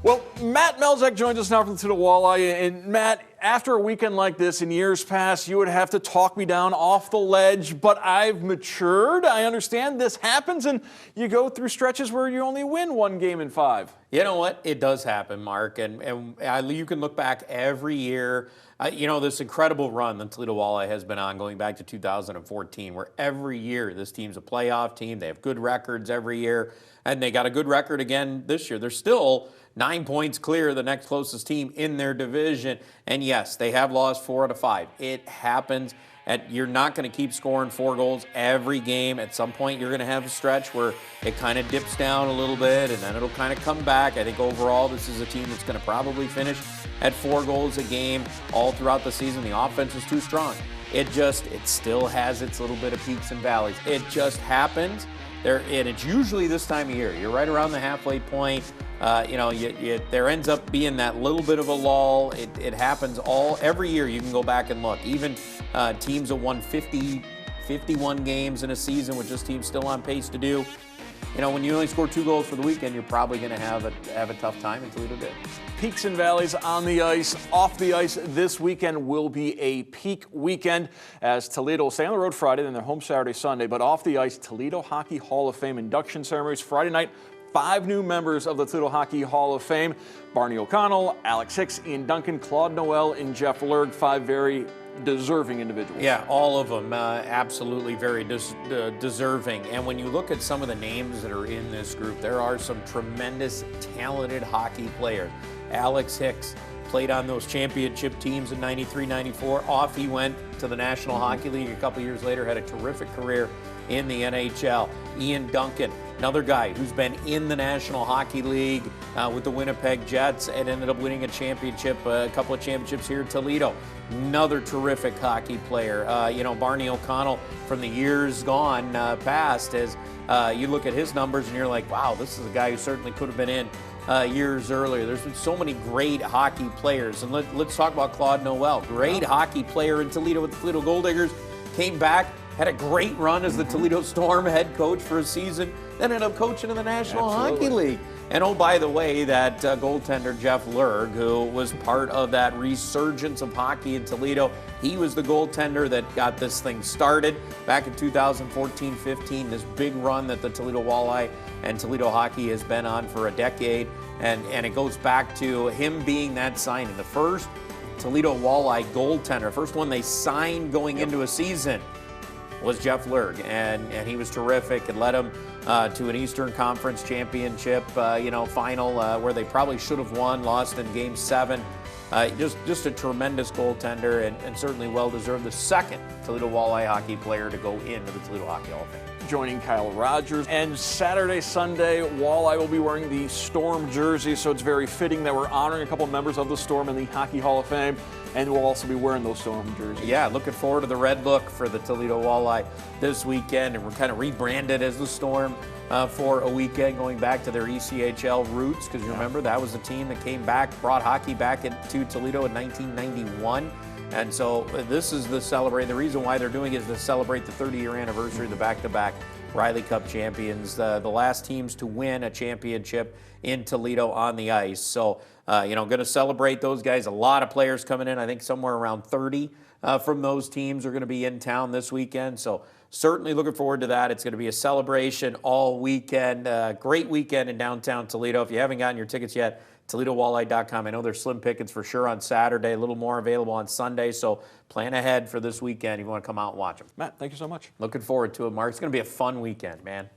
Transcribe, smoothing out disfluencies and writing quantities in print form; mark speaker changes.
Speaker 1: Well, Matt Melzak joins us now from the Toledo Walleye. And Matt, after a weekend like this in years past, you would have to talk me down off the ledge, but I've matured. I understand this happens, and you go through stretches where you only win one game in 5.
Speaker 2: You know what? It does happen, Mark, and you can look back every year. This incredible run the Toledo Walleye has been on going back to 2014, where every year this team's a playoff team. They have good records every year, and they got a good record again this year. They're still 9 points clear of the next closest team in their division. And yes, they have lost 4 out of 5. It happens. You're not going to keep scoring 4 goals every game. At some point, you're going to have a stretch where it kind of dips down a little bit, and then it'll kind of come back. I think overall, this is a team that's going to probably finish at 4 goals a game all throughout the season. The offense is too strong. It still has its little bit of peaks and valleys. It just happens. And it's usually this time of year. You're right around the halfway point. There ends up being that little bit of a lull. It happens every year. You can go back and look. Even teams that won 51 games in a season, which this team's still on pace to do. When you only score 2 goals for the weekend, you're probably going to have a tough time, and Toledo did.
Speaker 1: Peaks and valleys on the ice, off the ice. This weekend will be a peak weekend as Toledo will stay on the road Friday, then they're home Saturday, Sunday. But off the ice, Toledo Hockey Hall of Fame induction ceremonies Friday night. 5 new members of the Toledo Hockey Hall of Fame: Barney O'Connell, Alex Hicks, Ian Duncan, Claude Noel, and Jeff Lerg. 5 very deserving individuals.
Speaker 2: Yeah, all of them absolutely very deserving. And when you look at some of the names that are in this group, there are some tremendous, talented hockey players. Alex Hicks played on those championship teams in '93, '94. Off he went to the National Hockey League a couple years later, had a terrific career in the NHL. Ian Duncan, another guy who's been in the National Hockey League with the Winnipeg Jets and ended up winning a couple of championships here at Toledo. Another terrific hockey player. Barney O'Connell from the years gone past, as you look at his numbers and you're like, wow, this is a guy who certainly could have been in years earlier. There's been so many great hockey players. And let's talk about Claude Noel. Great hockey player in Toledo with the Toledo Gold Diggers. Came back, had a great run as the Toledo Storm head coach for a season, then ended up coaching in the National Hockey League. And oh, by the way, that goaltender Jeff Lerg, who was part of that resurgence of hockey in Toledo, he was the goaltender that got this thing started back in 2014-15, this big run that the Toledo Walleye and Toledo Hockey has been on for a decade. And it goes back to him being that signing. The first Toledo Walleye goaltender, first one they signed going into a season, was Jeff Lerg, and he was terrific. It led them to an Eastern Conference Championship, final where they probably should have won, lost in Game 7. Just a tremendous goaltender, and certainly well-deserved, the second Toledo Walleye hockey player to go into the Toledo Hockey Hall of Fame.
Speaker 1: Joining Kyle Rogers. And Saturday, Sunday, Walleye will be wearing the Storm jersey, so it's very fitting that we're honoring a couple of members of the Storm in the Hockey Hall of Fame, and we'll also be wearing those Storm jerseys.
Speaker 2: Yeah, looking forward to the red look for the Toledo Walleye this weekend, and we're kind of rebranded as the Storm for a weekend, going back to their ECHL roots, because you remember that was the team that came back, brought hockey back into Toledo in 1991. And so this is the reason why they're doing it is to celebrate the 30-year anniversary of the back-to-back Riley Cup champions, the last teams to win a championship in Toledo on the ice. So, going to celebrate those guys. A lot of players coming in. I think somewhere around 30 from those teams are going to be in town this weekend. So certainly looking forward to that. It's going to be a celebration all weekend. Great weekend in downtown Toledo. If you haven't gotten your tickets yet, ToledoWalleye.com. I know there's slim pickings for sure on Saturday, a little more available on Sunday, so plan ahead for this weekend if you want to come out and watch them.
Speaker 1: Matt, thank you so much.
Speaker 2: Looking forward to it, Mark. It's going to be a fun weekend, man.